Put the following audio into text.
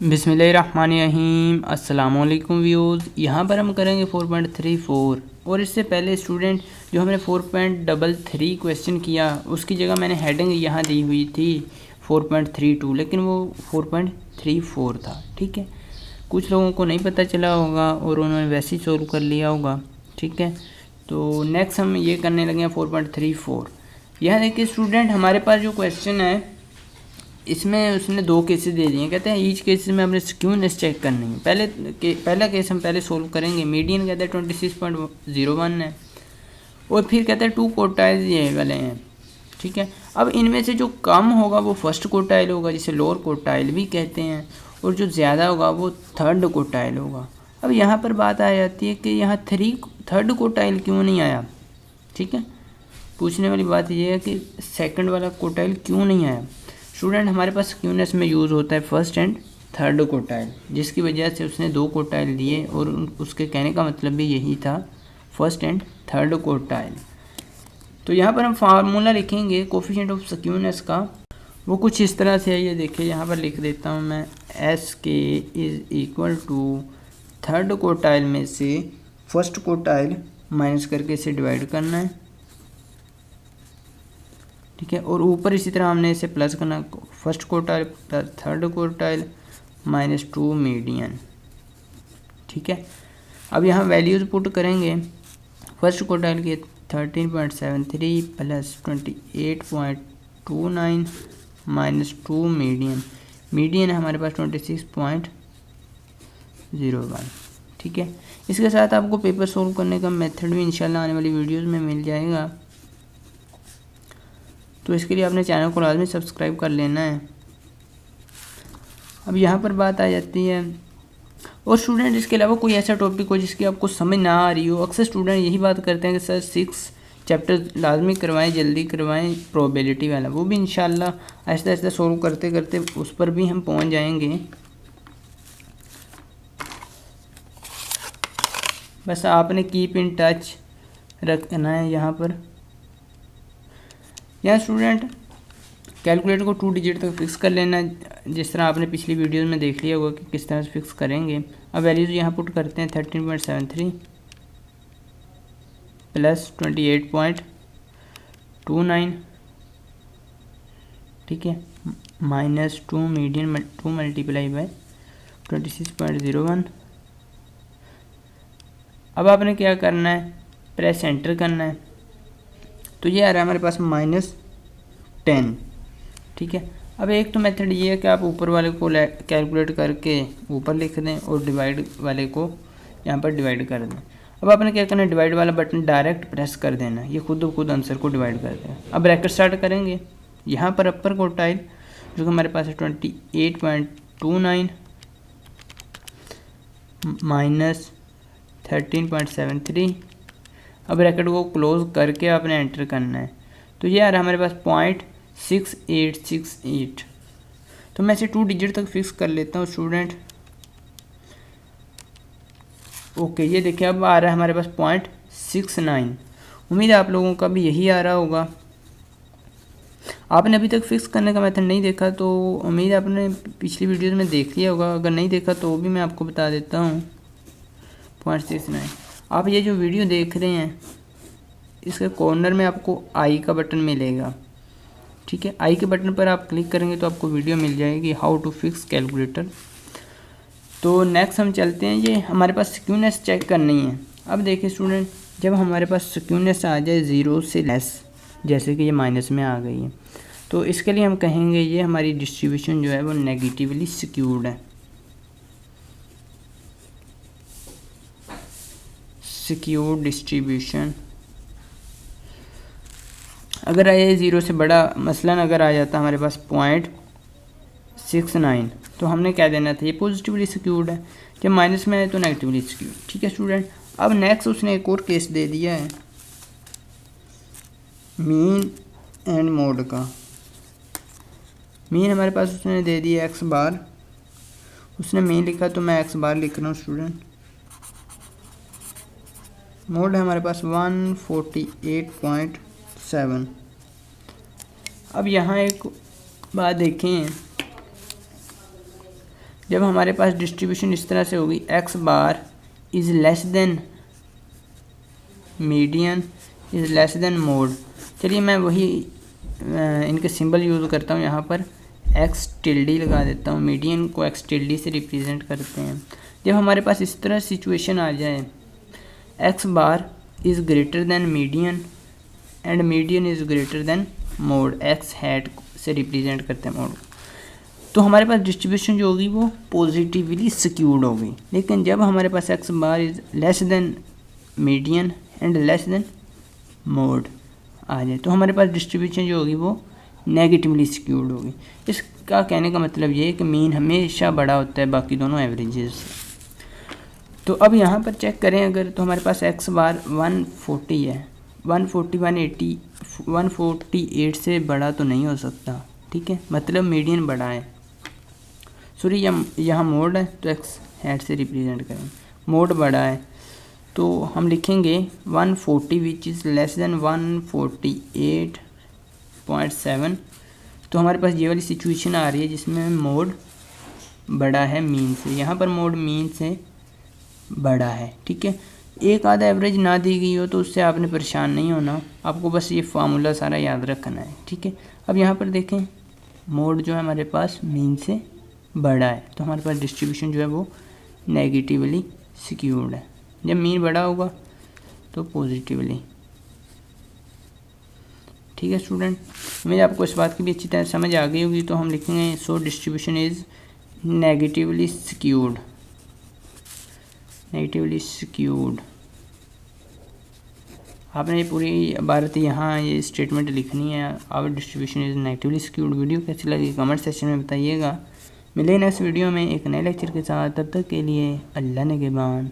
बिस्मिल्लाहिर्रहमानिर्रहीम। अस्सलामुअलैकुम व्यूज़। यहाँ पर हम करेंगे 4.34 और इससे पहले स्टूडेंट जो हमने 4.33 क्वेश्चन किया उसकी जगह मैंने हेडिंग यहाँ दी हुई थी 4.32, लेकिन वो 4.34 था। ठीक है, कुछ लोगों को नहीं पता चला होगा और उन्होंने वैसे ही सोल्व कर लिया होगा। ठीक है, तो नेक्स्ट हम ये करने लगे हैं 4.34। यह देखिए स्टूडेंट, हमारे पास जो क्वेश्चन है इसमें उसने दो केसेस दे दिए। कहते हैं ईच केस में हमने स्क्यूनेस चेक करनी है। पहला केस हम पहले सोल्व करेंगे। मीडियन कहते हैं 26.01 है और फिर कहते हैं 2 क्वार्टाइल ये वाले हैं। ठीक है, अब इनमें से जो कम होगा वो फर्स्ट क्वार्टाइल होगा, जिसे लोअर क्वार्टाइल भी कहते हैं, और जो ज़्यादा होगा वो थर्ड क्वार्टाइल होगा। अब यहाँ पर बात आ जाती है कि यहाँ थर्ड क्वार्टाइल क्यों नहीं आया। ठीक है, पूछने वाली बात यह है कि सेकंड वाला क्वार्टाइल क्यों नहीं आया। स्टूडेंट, हमारे पास स्क्यूनेस में यूज़ होता है फर्स्ट एंड थर्ड क्वार्टाइल, जिसकी वजह से उसने 2 क्वार्टाइल दिए और उसके कहने का मतलब भी यही था, फर्स्ट एंड थर्ड क्वार्टाइल। तो यहाँ पर हम फार्मूला लिखेंगे कोफिशिएंट ऑफ स्क्यूनेस का। वो कुछ इस तरह से है, ये देखिए यहाँ पर लिख देता हूँ मैं। S K is equal to third quartile में से फर्स्ट क्वार्टाइल माइनस करके इसे डिवाइड करना है। ठीक है, और ऊपर इसी तरह हमने इसे प्लस करना, first quartile plus third quartile minus 2 median. ठीक है, अब यहाँ वैल्यूज़ पुट करेंगे। फर्स्ट क्वार्टाइल के 13.73 प्लस 28.29 माइनस 2 मीडियन है हमारे पास 26.01। ठीक है, इसके साथ आपको पेपर सोल्व करने का मेथड भी इंशाल्लाह आने वाली वीडियोज़ में मिल जाएगा। तो इसके लिए आपने चैनल को लाजमी सब्सक्राइब कर लेना है। अब यहाँ पर बात आ जाती है, और स्टूडेंट इसके अलावा कोई ऐसा टॉपिक हो जिसकी आपको समझ ना आ रही हो। अक्सर स्टूडेंट यही बात करते हैं कि सर 6 चैप्टर लाजमी करवाएं, जल्दी करवाएं प्रोबेबिलिटी वाला। वो भी इंशाल्लाह आहिस्ता आहिस्ता सोल्व करते करते उस पर भी हम पहुँच जाएंगे। बस आपने कीप इन टच रखना है। यहाँ स्टूडेंट कैलकुलेटर को 2 डिजिट तक फिक्स कर लेना, जिस तरह आपने पिछली वीडियोस में देख लिया होगा कि किस तरह से फिक्स करेंगे। अब वैल्यूज़ यहाँ पुट करते हैं 13.73 प्लस 28.29। ठीक है, माइनस 2 मीडियन 2 मल्टीप्लाई बाय 26.01। अब आपने क्या करना है, प्रेस एंटर करना है। तो ये आ रहा है हमारे पास -10। ठीक है, अब एक तो मेथड ये है कि आप ऊपर वाले को कैलकुलेट करके ऊपर लिख दें और डिवाइड वाले को यहाँ पर डिवाइड कर दें। अब आपने क्या करना है, डिवाइड वाला बटन डायरेक्ट प्रेस कर देना, ये खुद आंसर को डिवाइड कर दें। अब ब्रैकेट स्टार्ट करेंगे। यहाँ पर अपर क्वार्टाइल जो कि हमारे पास है 28.29 माइनस 13.73। अब ब्रैकेट को क्लोज करके आपने एंटर करना है। तो ये आ रहा है हमारे पास 0.6868। तो मैं इसे 2 डिजिट तक फिक्स कर लेता हूँ स्टूडेंट। ओके, ये देखिए अब आ रहा है हमारे पास 0.69। उम्मीद है आप लोगों का भी यही आ रहा होगा। आपने अभी तक फिक्स करने का मेथड नहीं देखा तो उम्मीद है आपने पिछली वीडियोज़ में देख लिया होगा। अगर नहीं देखा तो भी मैं आपको बता देता हूँ। 0.69। आप ये जो वीडियो देख रहे हैं इसके कॉर्नर में आपको आई का बटन मिलेगा। ठीक है, आई के बटन पर आप क्लिक करेंगे तो आपको वीडियो मिल जाएगी हाउ टू फिक्स कैलकुलेटर। तो नेक्स्ट हम चलते हैं, ये हमारे पास स्क्यूनेस चेक करनी है। अब देखिए स्टूडेंट, जब हमारे पास स्क्यूनेस आ जाए 0 से लेस, जैसे कि ये माइनस में आ गई है, तो इसके लिए हम कहेंगे ये हमारी डिस्ट्रीब्यूशन जो है वो नेगेटिवली स्क्यूड है। स्क्यूड डिस्ट्रीब्यूशन अगर ये 0 से बड़ा, मसलन अगर आ जाता हमारे पास 0.69, तो हमने क्या देना था, ये पॉजिटिवली स्क्यूड है। जब माइनस में है तो नेगेटिवली स्क्यूड। ठीक है स्टूडेंट, अब नेक्स्ट उसने एक और केस दे दिया है मीन एंड मोड का। मीन हमारे पास उसने दे दिया x बार, उसने मीन लिखा तो मैं x बार लिख रहा हूँ स्टूडेंट। मोड है हमारे पास 148.7। अब यहाँ एक बात देखें, जब हमारे पास डिस्ट्रीब्यूशन इस तरह से होगी, x bar is less than median is less than mode. चलिए मैं वही इनके सिंबल यूज़ करता हूँ, यहाँ पर एक्स टिल्डी लगा देता हूँ, मीडियन को एक्स टिल्डी से रिप्रेजेंट करते हैं। जब हमारे पास इस तरह सिचुएशन आ जाए, x bar is greater than median and median is greater than mode, x hat से रिप्रेजेंट करते हैं मोड, तो हमारे पास डिस्ट्रीब्यूशन जो होगी वो पॉजिटिवली स्क्यूड होगी। लेकिन जब हमारे पास X bar is less than median and less than mode आ जाए, तो हमारे पास डिस्ट्रीब्यूशन जो होगी वो नेगेटिवली स्क्यूड होगी। इसका कहने का मतलब ये है कि मीन हमेशा बड़ा होता है बाकी दोनों एवरेजेस से। तो अब यहाँ पर चेक करें अगर, तो हमारे पास एक्स बार 140 है, 140 148 से बड़ा तो नहीं हो सकता, ठीक है, मतलब मीडियन बड़ा है। सॉरी यहाँ मोड है तो एक्स हैट से रिप्रेजेंट करें, मोड बड़ा है तो हम लिखेंगे 140 विच इज़ लेस देन 148.7। तो हमारे पास ये वाली सिचुएशन आ रही है जिसमें मोड बड़ा है मीन से, यहाँ पर मोड मीन से बड़ा है, ठीक है। एक आधा एवरेज ना दी गई हो तो उससे आपने परेशान नहीं होना, आपको बस ये फार्मूला सारा याद रखना है, ठीक है। अब यहाँ पर देखें, मोड जो है हमारे पास मीन से बड़ा है, तो हमारे पास डिस्ट्रीब्यूशन जो है वो नेगेटिवली स्क्यूड है। जब मीन बड़ा होगा तो पॉजिटिवली, ठीक है स्टूडेंट। उम्मीद आपको इस बात की भी अच्छी तरह समझ आ गई होगी। तो हम लिखेंगे so distribution is negatively skewed, negatively skewed. आपने ये पूरी इबारत यहाँ ये स्टेटमेंट लिखनी है, our distribution is negatively skewed. Video कैसी लगी कमेंट सेक्शन में बताइएगा। मिले नेक्स्ट वीडियो में एक नए लेक्चर के साथ, तब तक के लिए अल्लाह निगहबान।